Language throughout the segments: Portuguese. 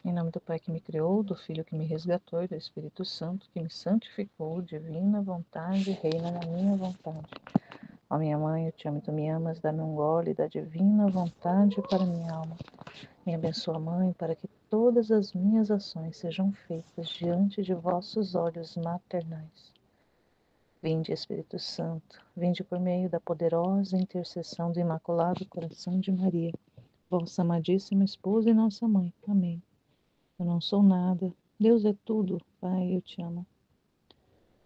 Em nome do Pai que me criou, do Filho que me resgatou e do Espírito Santo que me santificou, divina vontade, reina na minha vontade. Ó minha mãe, eu te amo e tu me amas, dá-me um gole da divina vontade para minha alma. Me abençoa, Mãe, para que todas as minhas ações sejam feitas diante de vossos olhos maternais. Vinde, Espírito Santo, vinde por meio da poderosa intercessão do Imaculado Coração de Maria, vossa amadíssima esposa e nossa mãe. Amém. Eu não sou nada, Deus é tudo, Pai, eu te amo.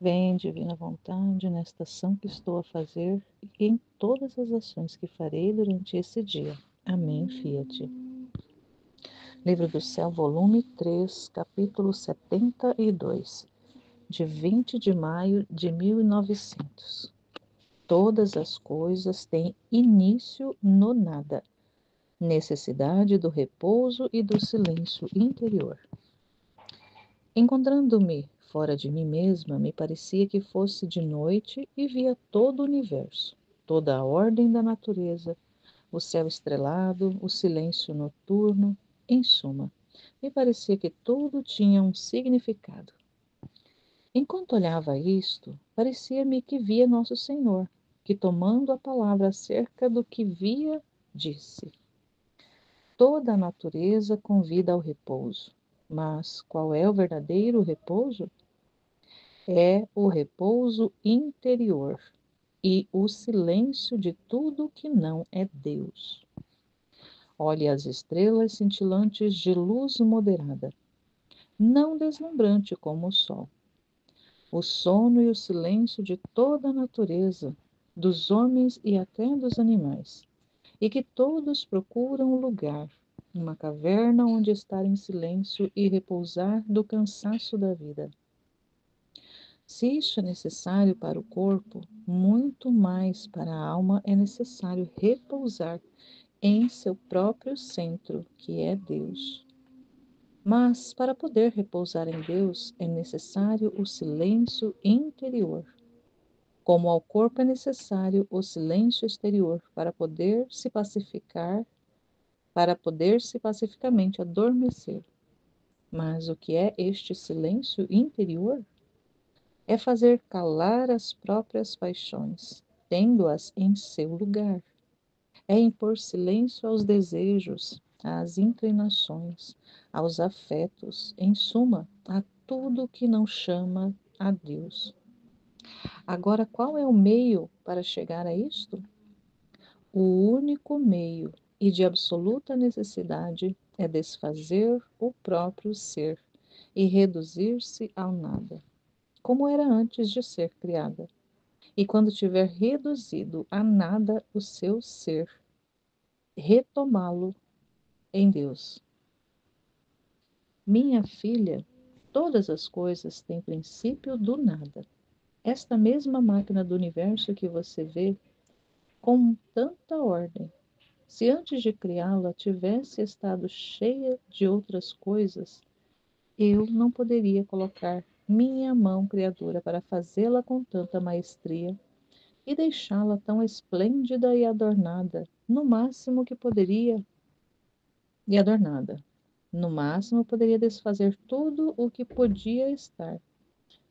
Vem, divina vontade, nesta ação que estou a fazer e em todas as ações que farei durante esse dia. Amém, Fiat. Livro do Céu, volume 3, capítulo 72, de 20 de maio de 1900. Todas as coisas têm início no nada, necessidade do repouso e do silêncio interior. Encontrando-me fora de mim mesma, me parecia que fosse de noite e via todo o universo, toda a ordem da natureza, o céu estrelado, o silêncio noturno, em suma, me parecia que tudo tinha um significado. Enquanto olhava isto, parecia-me que via Nosso Senhor, que tomando a palavra acerca do que via, disse: toda a natureza convida ao repouso, mas qual é o verdadeiro repouso? É o repouso interior e o silêncio de tudo que não é Deus. Olhe as estrelas cintilantes de luz moderada, não deslumbrante como o sol. O sono e o silêncio de toda a natureza, dos homens e até dos animais, e que todos procuram um lugar, uma caverna onde estar em silêncio e repousar do cansaço da vida. Se isso é necessário para o corpo, muito mais para a alma é necessário repousar em seu próprio centro, que é Deus. Mas, para poder repousar em Deus, é necessário o silêncio interior. Como ao corpo é necessário o silêncio exterior para poder se pacificamente adormecer. Mas o que é este silêncio interior? É fazer calar as próprias paixões, tendo-as em seu lugar. É impor silêncio aos desejos, às inclinações, aos afetos, em suma, a tudo que não chama a Deus. Agora, qual é o meio para chegar a isto? O único meio e de absoluta necessidade é desfazer o próprio ser e reduzir-se ao nada, como era antes de ser criada. E quando tiver reduzido a nada o seu ser, retomá-lo em Deus. Minha filha, todas as coisas têm princípio do nada. Esta mesma máquina do universo que você vê com tanta ordem, se antes de criá-la tivesse estado cheia de outras coisas, eu não poderia colocar minha mão criadora para fazê-la com tanta maestria e deixá-la tão esplêndida e adornada, no máximo que poderia, e adornada. No máximo, poderia desfazer tudo o que podia estar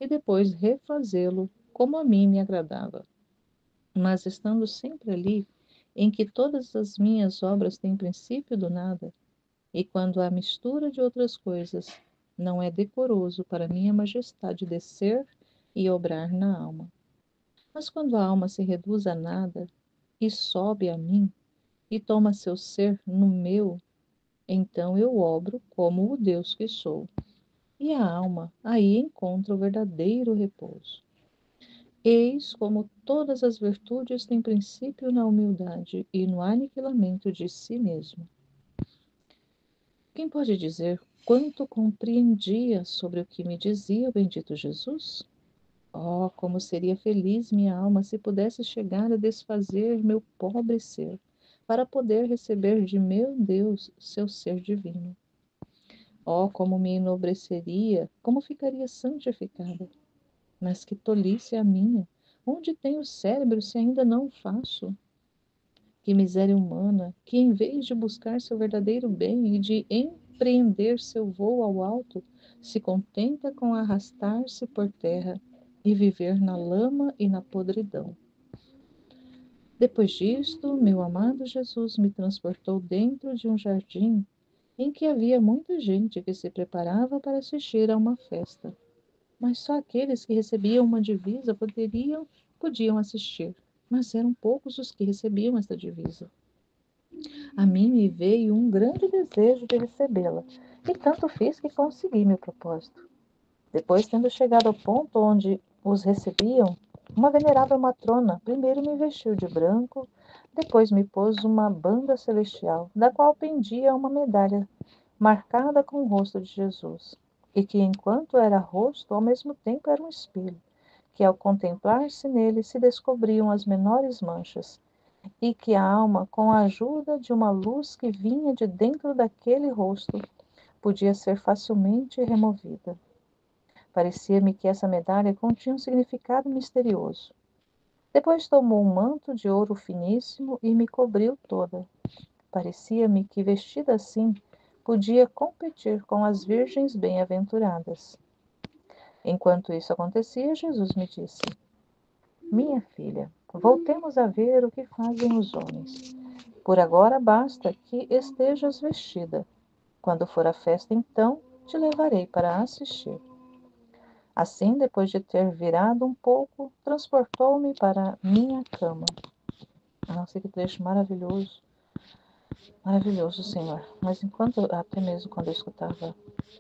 e depois refazê-lo como a mim me agradava. Mas estando sempre ali, em que todas as minhas obras têm princípio do nada, e quando a mistura de outras coisas não é decoroso para minha majestade descer e obrar na alma. Mas quando a alma se reduz a nada e sobe a mim e toma seu ser no meu, então eu obro como o Deus que sou. E a alma aí encontra o verdadeiro repouso. Eis como todas as virtudes têm princípio na humildade e no aniquilamento de si mesmo. Quem pode dizer quanto compreendia sobre o que me dizia o bendito Jesus? Oh, como seria feliz minha alma se pudesse chegar a desfazer meu pobre ser, para poder receber de meu Deus seu ser divino. Oh, como me enobreceria, como ficaria santificada. Mas que tolice a minha! Onde tenho o cérebro se ainda não o faço? Que miséria humana, que em vez de buscar seu verdadeiro bem e de empreender seu voo ao alto, se contenta com arrastar-se por terra e viver na lama e na podridão. Depois disto, meu amado Jesus me transportou dentro de um jardim em que havia muita gente que se preparava para assistir a uma festa, mas só aqueles que recebiam uma divisa podiam assistir, mas eram poucos os que recebiam esta divisa. A mim me veio um grande desejo de recebê-la, e tanto fiz que consegui meu propósito. Depois, tendo chegado ao ponto onde os recebiam, uma venerável matrona primeiro me vestiu de branco, depois me pôs uma banda celestial, da qual pendia uma medalha marcada com o rosto de Jesus, e que, enquanto era rosto, ao mesmo tempo era um espelho, que ao contemplar-se nele se descobriam as menores manchas, e que a alma, com a ajuda de uma luz que vinha de dentro daquele rosto, podia ser facilmente removida. Parecia-me que essa medalha continha um significado misterioso. Depois tomou um manto de ouro finíssimo e me cobriu toda. Parecia-me que, vestida assim, podia competir com as virgens bem-aventuradas. Enquanto isso acontecia, Jesus me disse: Minha filha, voltemos a ver o que fazem os homens. Por agora basta que estejas vestida. Quando for a festa, então te levarei para assistir. Assim, depois de ter virado um pouco, transportou-me para minha cama. Nossa, que trecho maravilhoso, maravilhoso, Senhor. Mas até mesmo quando eu escutava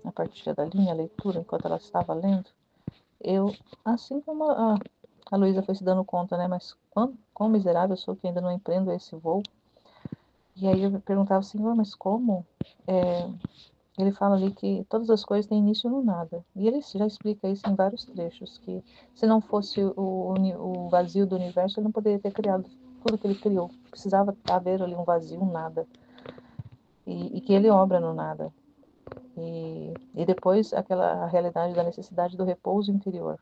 a partir da linha, a leitura, enquanto ela estava lendo, eu, assim como a Luísa foi se dando conta, né? Mas quão miserável eu sou que ainda não empreendo esse voo. E aí eu me perguntava, Senhor, mas como? Ele fala ali que todas as coisas têm início no nada. E ele já explica isso em vários trechos, que se não fosse o vazio do universo, ele não poderia ter criado tudo que ele criou. Precisava haver ali um vazio, um nada. E que ele obra no nada. E depois a realidade da necessidade do repouso interior.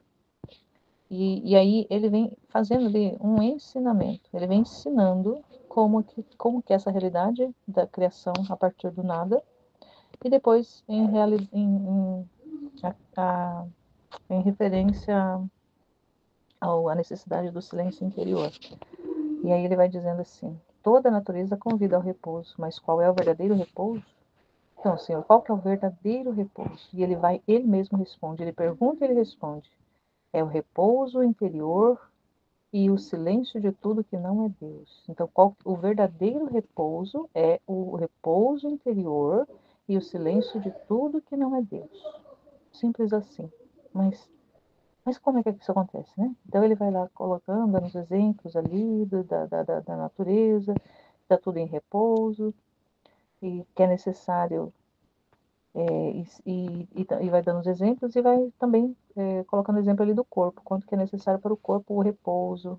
E aí ele vem fazendo ali um ensinamento. Ele vem ensinando como que é essa realidade da criação a partir do nada. E depois em referência à necessidade do silêncio interior. E aí ele vai dizendo assim: toda a natureza convida ao repouso, mas qual é o verdadeiro repouso? Então, Senhor, qual que é o verdadeiro repouso? E ele mesmo responde, ele pergunta e ele responde. É o repouso interior e o silêncio de tudo que não é Deus. Então, o verdadeiro repouso é o repouso interior e o silêncio de tudo que não é Deus. Simples assim. Mas como é que isso acontece, né? Então ele vai lá colocando, dando os exemplos ali da natureza, está tudo em repouso, e que é necessário, e vai dando os exemplos e vai também colocando exemplo ali do corpo, quanto que é necessário para o corpo o repouso,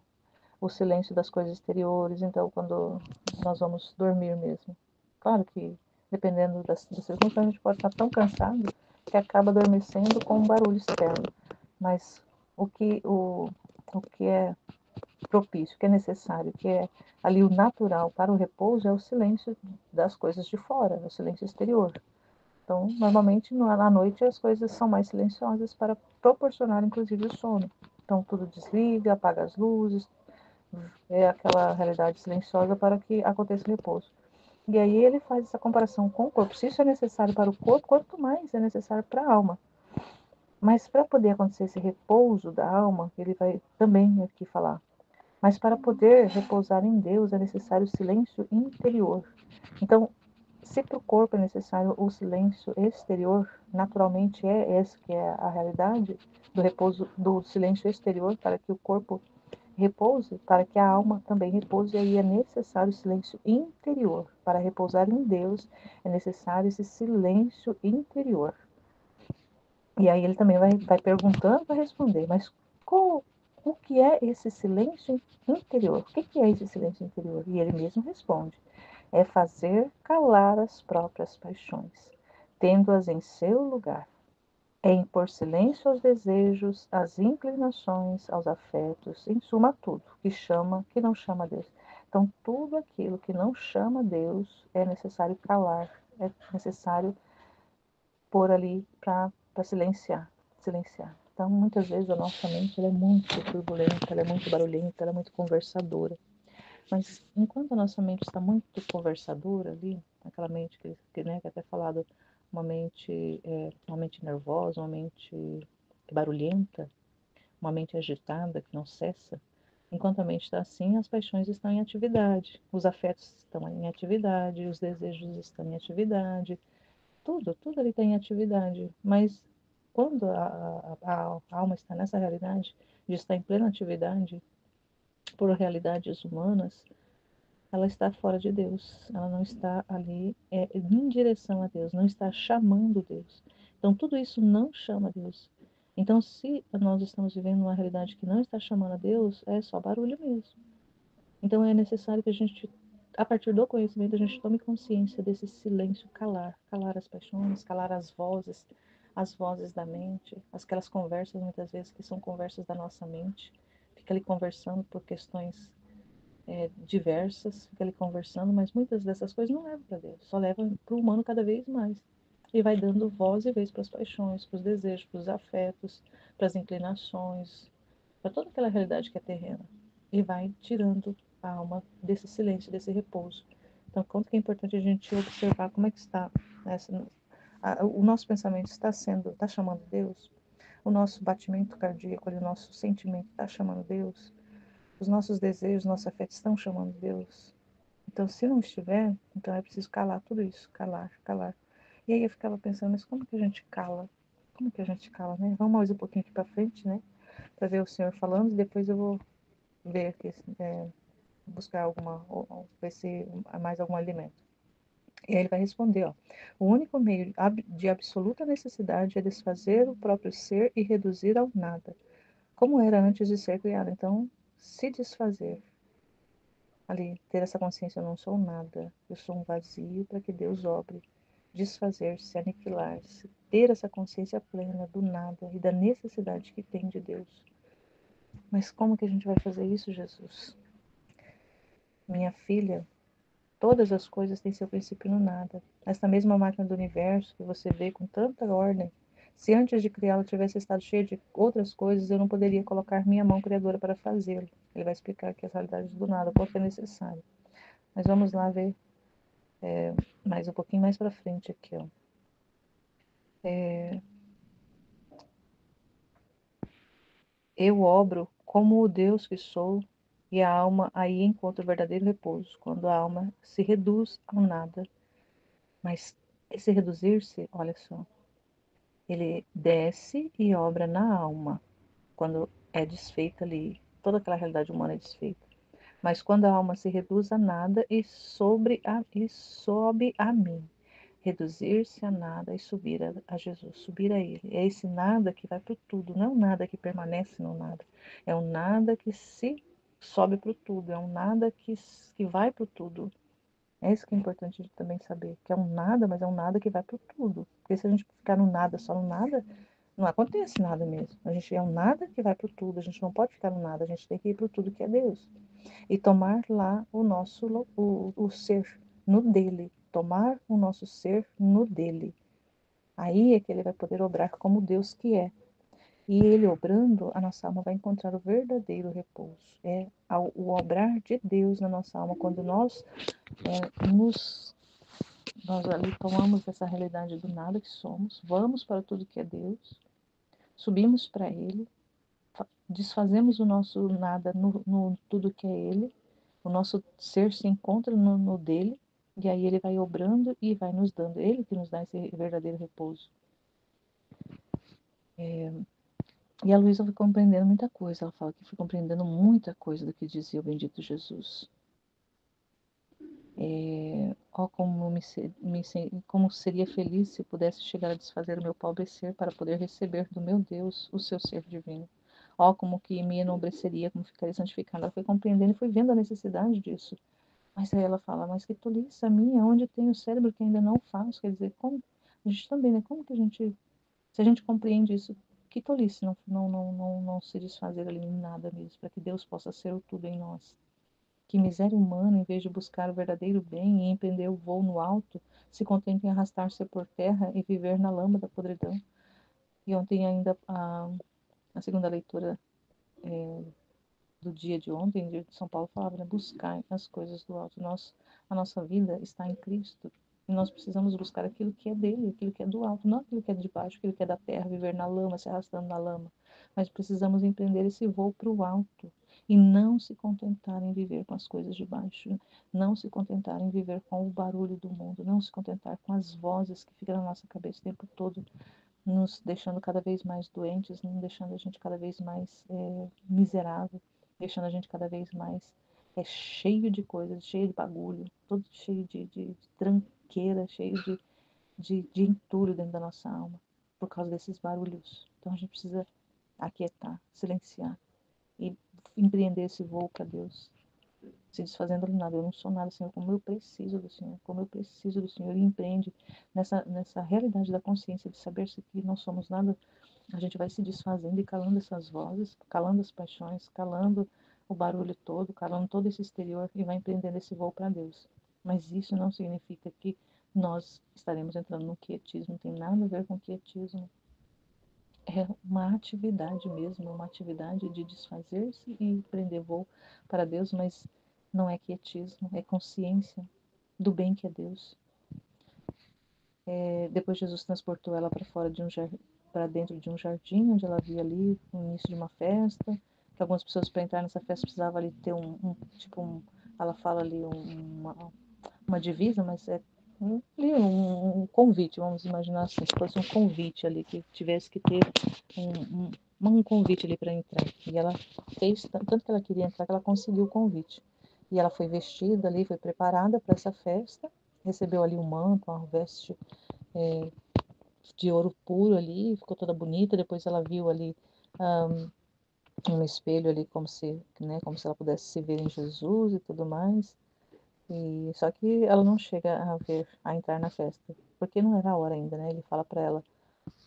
o silêncio das coisas exteriores, então quando nós vamos dormir mesmo. Claro que, dependendo das circunstâncias, a gente pode estar tão cansado que acaba adormecendo com um barulho externo. Mas o que é propício, o que é necessário, o que é ali o natural para o repouso é o silêncio das coisas de fora, o silêncio exterior. Então, normalmente, à noite, as coisas são mais silenciosas para proporcionar, inclusive, o sono. Então, tudo desliga, apaga as luzes, é aquela realidade silenciosa para que aconteça o repouso. E aí ele faz essa comparação com o corpo. Se isso é necessário para o corpo, quanto mais é necessário para a alma. Mas para poder acontecer esse repouso da alma, ele vai também aqui falar. Mas para poder repousar em Deus é necessário o silêncio interior. Então, se para o corpo é necessário o silêncio exterior, naturalmente é essa que é a realidade do repouso, do silêncio exterior, para que o corpo repouse, para que a alma também repouse, e aí é necessário o silêncio interior. Para repousar em Deus é necessário esse silêncio interior. E aí ele também vai perguntando para responder, mas o que é esse silêncio interior? O que é esse silêncio interior? E ele mesmo responde: é fazer calar as próprias paixões, tendo-as em seu lugar. É impor silêncio aos desejos, às inclinações, aos afetos, em suma tudo que não chama Deus. Então tudo aquilo que não chama Deus é necessário calar, é necessário pôr ali para silenciar, silenciar. Então, muitas vezes a nossa mente ela é muito turbulenta, ela é muito barulhenta, ela é muito conversadora. Mas enquanto a nossa mente está muito conversadora ali, aquela mente que é até falado, uma mente nervosa, uma mente barulhenta, uma mente agitada que não cessa, enquanto a mente está assim, as paixões estão em atividade, os afetos estão em atividade, os desejos estão em atividade, tudo ali está em atividade. Mas quando a alma está nessa realidade, de estar em plena atividade, por realidades humanas, ela está fora de Deus, ela não está ali em direção a Deus, não está chamando Deus. Então, tudo isso não chama Deus. Então, se nós estamos vivendo uma realidade que não está chamando a Deus, é só barulho mesmo. Então, é necessário que a gente, a partir do conhecimento, a gente tome consciência desse silêncio, calar as paixões, calar as vozes da mente, aquelas conversas, muitas vezes, que são conversas da nossa mente, fica ali conversando por questões diversas, fica ali conversando, mas muitas dessas coisas não levam para Deus, só levam para o humano cada vez mais. E vai dando voz e vez para as paixões, para os desejos, para os afetos, para as inclinações, para toda aquela realidade que é terrena. E vai tirando a alma desse silêncio, desse repouso. Então, quanto que é importante a gente observar como é que está o nosso pensamento está chamando Deus, o nosso batimento cardíaco, o nosso sentimento está chamando Deus, os nossos desejos, nossos afetos estão chamando Deus. Então, se não estiver, então é preciso calar tudo isso, calar, calar. E aí eu ficava pensando, mas como que a gente cala? Como que a gente cala, né? Vamos mais um pouquinho aqui para frente, né? Para ver o Senhor falando, e depois eu vou ver aqui, buscar ver se há mais algum alimento. E aí ele vai responder, ó, o único meio de absoluta necessidade é desfazer o próprio ser e reduzir ao nada, como era antes de ser criado. Então, se desfazer, ali, ter essa consciência, eu não sou nada, eu sou um vazio para que Deus obre, desfazer-se, aniquilar-se, ter essa consciência plena do nada e da necessidade que tem de Deus. Mas como que a gente vai fazer isso, Jesus? Minha filha, todas as coisas têm seu princípio no nada. Esta mesma máquina do universo que você vê com tanta ordem, se antes de criá-la tivesse estado cheia de outras coisas, eu não poderia colocar minha mão criadora para fazê-lo. Ele vai explicar aqui as realidades do nada, quanto é necessário. Mas vamos lá ver mais um pouquinho mais para frente aqui, ó. Eu obro como o Deus que sou, e a alma aí encontra o verdadeiro repouso, quando a alma se reduz ao nada. Mas esse reduzir-se, olha só, ele desce e obra na alma, quando é desfeita ali, toda aquela realidade humana é desfeita. Mas quando a alma se reduz a nada e sobe a mim, reduzir-se a nada e subir a Jesus, subir a Ele. É esse nada que vai para o tudo, não é um nada que permanece no nada. É um nada que se sobe para o tudo, é um nada que vai para o tudo. É isso que é importante a gente também saber, que é um nada, mas é um nada que vai para o tudo. Porque se a gente ficar no nada, só no nada, não acontece nada mesmo. A gente é um nada que vai para o tudo, a gente não pode ficar no nada, a gente tem que ir para o tudo que é Deus. E tomar lá o ser no dele, tomar o nosso ser no dele. Aí é que ele vai poder obrar como Deus que é. E ele obrando, a nossa alma vai encontrar o verdadeiro repouso. É o obrar de Deus na nossa alma, quando nós ali tomamos essa realidade do nada que somos, vamos para tudo que é Deus, subimos para Ele, desfazemos o nosso nada no tudo que é Ele, o nosso ser se encontra no dele, e aí ele vai obrando e vai nos dando, ele que nos dá esse verdadeiro repouso. E a Luísa foi compreendendo muita coisa, ela fala que foi compreendendo muita coisa do que dizia o bendito Jesus. Como seria feliz se pudesse chegar a desfazer o meu pobre ser para poder receber do meu Deus o seu ser divino. Como que me enobreceria, como ficaria santificada. Ela foi compreendendo e foi vendo a necessidade disso. Mas aí ela fala, mas que tolice a minha, onde tem o cérebro que ainda não faz? Quer dizer, como a gente também, né? Como que a gente, se a gente compreende isso, que tolice não se desfazer ali em nada mesmo, para que Deus possa ser o tudo em nós. Que miséria humana, em vez de buscar o verdadeiro bem e empreender o voo no alto, se contenta em arrastar-se por terra e viver na lama da podridão. E ontem ainda a segunda leitura do dia de ontem, de São Paulo, falava, né? Buscar as coisas do alto. A nossa vida está em Cristo. E nós precisamos buscar aquilo que é dele, aquilo que é do alto, não aquilo que é de baixo, aquilo que é da terra, viver na lama, se arrastando na lama. Mas precisamos empreender esse voo para o alto e não se contentar em viver com as coisas de baixo, não se contentar em viver com o barulho do mundo, não se contentar com as vozes que ficam na nossa cabeça o tempo todo, nos deixando cada vez mais doentes, nos deixando a gente cada vez mais miserável, deixando a gente cada vez mais cheio de coisas, cheio de bagulho, todo cheio de tranqueira, cheio de entulho dentro da nossa alma, por causa desses barulhos. Então a gente precisa aquietar, silenciar e empreender esse voo para Deus, se desfazendo do nada. Eu não sou nada, Senhor, como eu preciso do Senhor, como eu preciso do Senhor. E empreende nessa realidade da consciência de saber que não somos nada. A gente vai se desfazendo e calando essas vozes, calando as paixões, calando o barulho todo, calando todo esse exterior e vai empreendendo esse voo para Deus. Mas isso não significa que nós estaremos entrando no quietismo, não tem nada a ver com quietismo. É uma atividade mesmo, uma atividade de desfazer-se e prender voo para Deus, mas não é quietismo, é consciência do bem que é Deus. Depois Jesus transportou ela para fora de para dentro de um jardim, onde ela via ali o início de uma festa, que algumas pessoas para entrar nessa festa precisavam ali ter ela fala ali uma divisa, mas é um convite, vamos imaginar assim, se fosse um convite ali, que tivesse que ter um convite ali para entrar. E ela fez, tanto que ela queria entrar, que ela conseguiu o convite. E ela foi vestida ali, foi preparada para essa festa, recebeu ali um manto, uma veste de ouro puro ali, ficou toda bonita. Depois ela viu ali um espelho ali, como se ela pudesse se ver em Jesus e tudo mais. E só que ela não chega a entrar na festa, porque não era a hora ainda, né? Ele fala para ela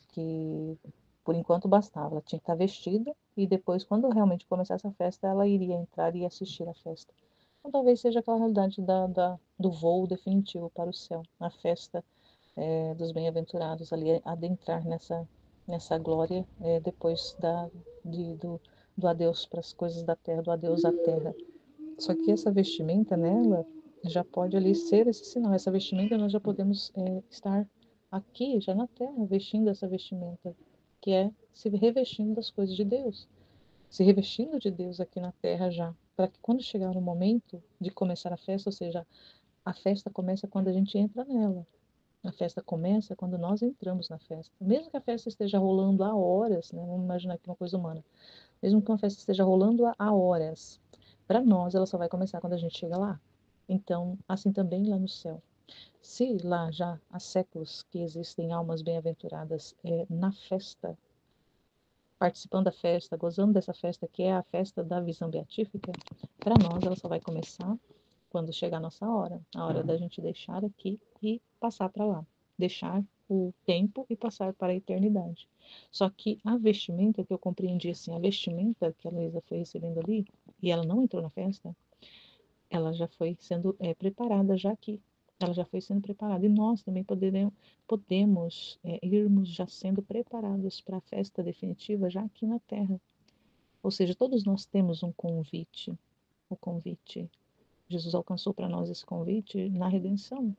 que por enquanto bastava, ela tinha que estar vestida e depois, quando realmente começasse a festa, ela iria entrar e assistir a festa. Então talvez seja aquela realidade do voo definitivo para o céu, a festa dos bem-aventurados, ali adentrar nessa glória depois do adeus para as coisas da terra, do adeus à terra. Só que essa vestimenta nela já pode ali ser esse sinal. Essa vestimenta nós já podemos estar aqui, já na terra, vestindo essa vestimenta, que é se revestindo das coisas de Deus, se revestindo de Deus aqui na terra já, para que quando chegar o momento de começar a festa, ou seja, a festa começa quando a gente entra nela. A festa começa quando nós entramos na festa. Mesmo que a festa esteja rolando há horas, né? Vamos imaginar aqui uma coisa humana. Mesmo que uma festa esteja rolando há horas, para nós ela só vai começar quando a gente chega lá. Então, assim também lá no céu. Se lá já há séculos que existem almas bem-aventuradas na festa, participando da festa, gozando dessa festa que é a festa da visão beatífica, para nós ela só vai começar quando chegar a nossa hora, a hora da gente deixar aqui e passar para lá, deixar o tempo e passar para a eternidade. Só que a vestimenta que eu compreendi assim, a vestimenta que a Luísa foi recebendo ali, e ela não entrou na festa, ela já foi sendo preparada já aqui. Ela já foi sendo preparada. E nós também podemos irmos já sendo preparados para a festa definitiva já aqui na Terra. Ou seja, todos nós temos um convite. O convite. Jesus alcançou para nós esse convite na redenção.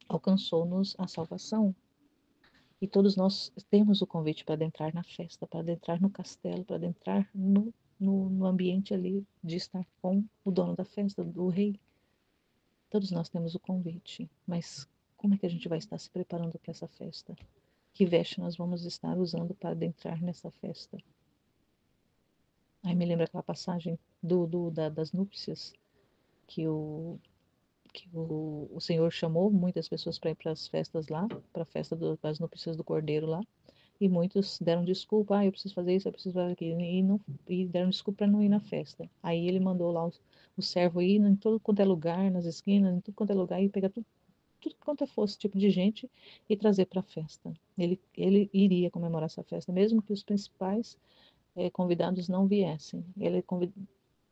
Alcançou-nos a salvação. E todos nós temos o convite para adentrar na festa, para adentrar no castelo, para adentrar no ambiente ali de estar com o dono da festa, do rei. Todos nós temos o convite, mas como é que a gente vai estar se preparando para essa festa? Que veste nós vamos estar usando para adentrar nessa festa? Aí me lembra aquela passagem das núpcias, que o Senhor chamou muitas pessoas para ir para as festas lá, para a festa das núpcias do Cordeiro lá, e muitos deram desculpa, eu preciso fazer isso, eu preciso fazer aquilo, e deram desculpa para não ir na festa. Aí ele mandou lá o servo ir em todo quanto é lugar, nas esquinas, em tudo quanto é lugar, e pegar tudo quanto fosse tipo de gente e trazer para a festa. Ele iria comemorar essa festa, mesmo que os principais convidados não viessem. Ele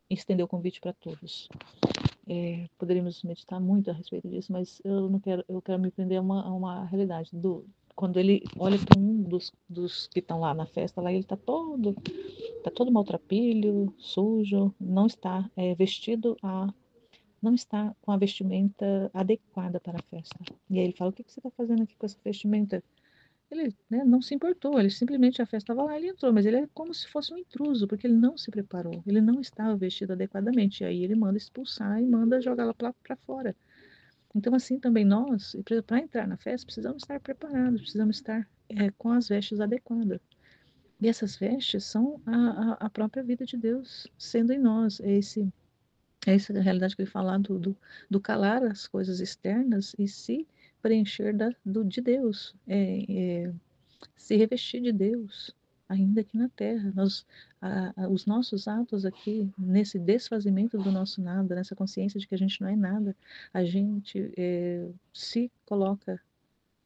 estendeu o convite para todos. Poderíamos meditar muito a respeito disso, mas eu não quero, eu quero me prender a uma realidade quando ele olha para um dos que estão lá na festa, lá ele está todo maltrapilho, sujo, não está vestido não está com a vestimenta adequada para a festa. E aí ele fala: o que que você está fazendo aqui com essa vestimenta? Ele, né, não se importou, ele simplesmente, a festa estava lá, ele entrou, mas ele é como se fosse um intruso, porque ele não se preparou, ele não estava vestido adequadamente. E aí ele manda expulsar e manda jogar lá para fora. Então, assim também nós, para entrar na festa, precisamos estar preparados, precisamos estar com as vestes adequadas. E essas vestes são a própria vida de Deus sendo em nós. Essa é a realidade que ele fala do calar as coisas externas e se preencher de Deus. Se revestir de Deus, ainda aqui na terra. Os nossos atos aqui, nesse desfazimento do nosso nada, nessa consciência de que a gente não é nada, a gente se coloca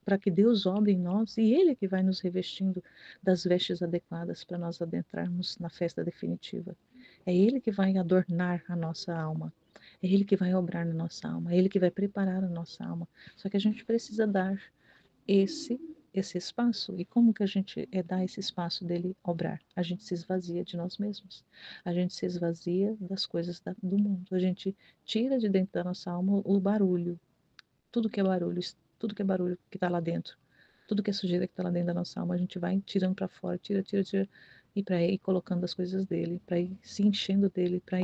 para que Deus obre em nós e Ele é que vai nos revestindo das vestes adequadas para nós adentrarmos na festa definitiva. É Ele que vai adornar a nossa alma. É Ele que vai obrar na nossa alma. É Ele que vai preparar a nossa alma. Só que a gente precisa dar esse esse espaço. E como que a gente dá esse espaço dele obrar? A gente se esvazia de nós mesmos. A gente se esvazia das coisas do mundo. A gente tira de dentro da nossa alma o barulho, tudo que é barulho, tudo que é barulho que está lá dentro, tudo que é sujeira que está lá dentro da nossa alma, a gente vai tirando para fora, tira, tira, tira, e para ir colocando as coisas dele, para ir se enchendo dele, para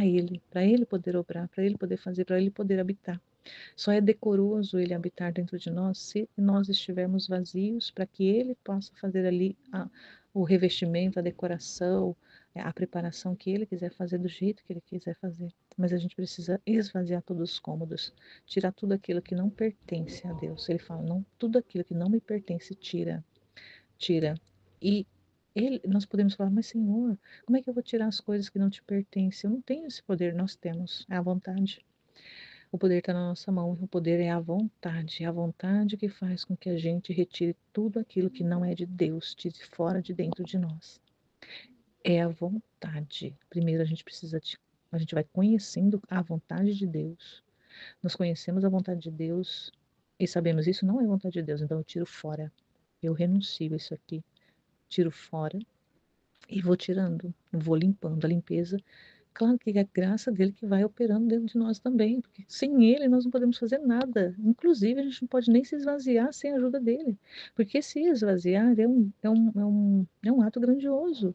ele poder obrar, para ele poder fazer, para ele poder habitar. Só é decoroso ele habitar dentro de nós se nós estivermos vazios para que ele possa fazer ali o revestimento, a decoração, a preparação que ele quiser fazer do jeito que ele quiser fazer. Mas a gente precisa esvaziar todos os cômodos, tirar tudo aquilo que não pertence a Deus. Ele fala: não, tudo aquilo que não me pertence, tira, tira. E nós podemos falar: mas Senhor, como é que eu vou tirar as coisas que não te pertencem? Eu não tenho esse poder, nós temos, é a vontade. O poder está na nossa mão, o poder é a vontade que faz com que a gente retire tudo aquilo que não é de Deus, tire fora de dentro de nós. É a vontade. Primeiro a gente vai conhecendo a vontade de Deus. Nós conhecemos a vontade de Deus e sabemos isso não é vontade de Deus, então eu tiro fora. Eu renuncio isso aqui, tiro fora e vou tirando, vou limpando. A limpeza, claro que é a graça dele que vai operando dentro de nós também, porque sem ele nós não podemos fazer nada. Inclusive, a gente não pode nem se esvaziar sem a ajuda dele, porque se esvaziar é um ato grandioso,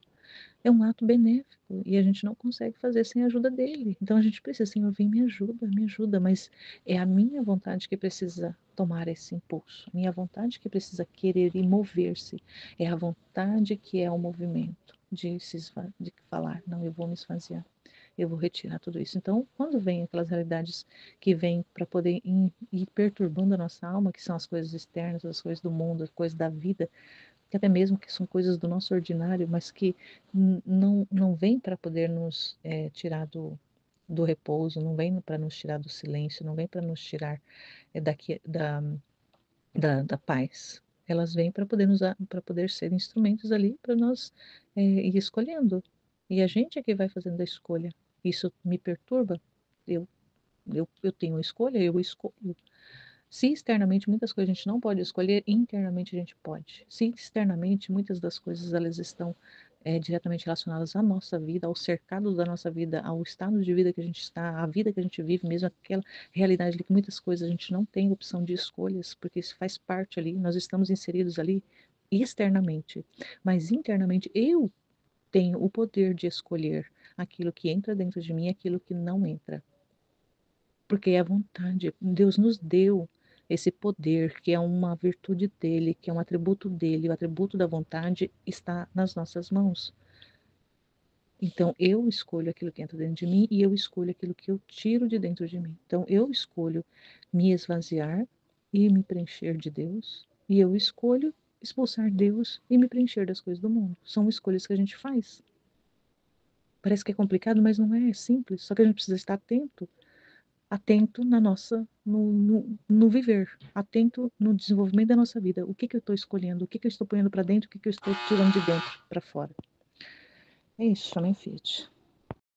é um ato benéfico, e a gente não consegue fazer sem a ajuda dele. Então a gente precisa: Senhor, vem, me ajuda, mas é a minha vontade que precisa tomar esse impulso, minha vontade que precisa querer e mover-se, é a vontade que é o movimento de falar: não, eu vou me esvaziar, eu vou retirar tudo isso. Então, quando vem aquelas realidades que vêm para poder ir perturbando a nossa alma, que são as coisas externas, as coisas do mundo, as coisas da vida, que até mesmo que são coisas do nosso ordinário, mas que não vêm para poder nos tirar do repouso, não vem para nos tirar do silêncio, não vem para nos tirar daqui da paz. Elas vêm para poder para poder ser instrumentos ali para nós ir escolhendo. E a gente é que vai fazendo a escolha. Isso me perturba? Eu, eu tenho a escolha, eu escolho. Se externamente muitas coisas a gente não pode escolher, internamente a gente pode. Se externamente muitas das coisas elas estão diretamente relacionadas à nossa vida, ao cercado da nossa vida, ao estado de vida que a gente está, à vida que a gente vive, mesmo aquela realidade de que muitas coisas a gente não tem opção de escolhas, porque isso faz parte ali, nós estamos inseridos ali externamente, mas internamente eu tenho o poder de escolher aquilo que entra dentro de mim e aquilo que não entra, porque é a vontade. Deus nos deu esse poder, que é uma virtude dele, que é um atributo dele. O atributo da vontade está nas nossas mãos. Então eu escolho aquilo que entra dentro de mim e eu escolho aquilo que eu tiro de dentro de mim. Então eu escolho me esvaziar e me preencher de Deus, e eu escolho expulsar Deus e me preencher das coisas do mundo. São escolhas que a gente faz. Parece que é complicado, mas não é, é simples. Só que a gente precisa estar atento na nossa, no viver, atento no desenvolvimento da nossa vida. O que que eu estou escolhendo? O que que eu estou ponhando para dentro? O que que eu estou tirando de dentro para fora? É isso, chamem Fiat.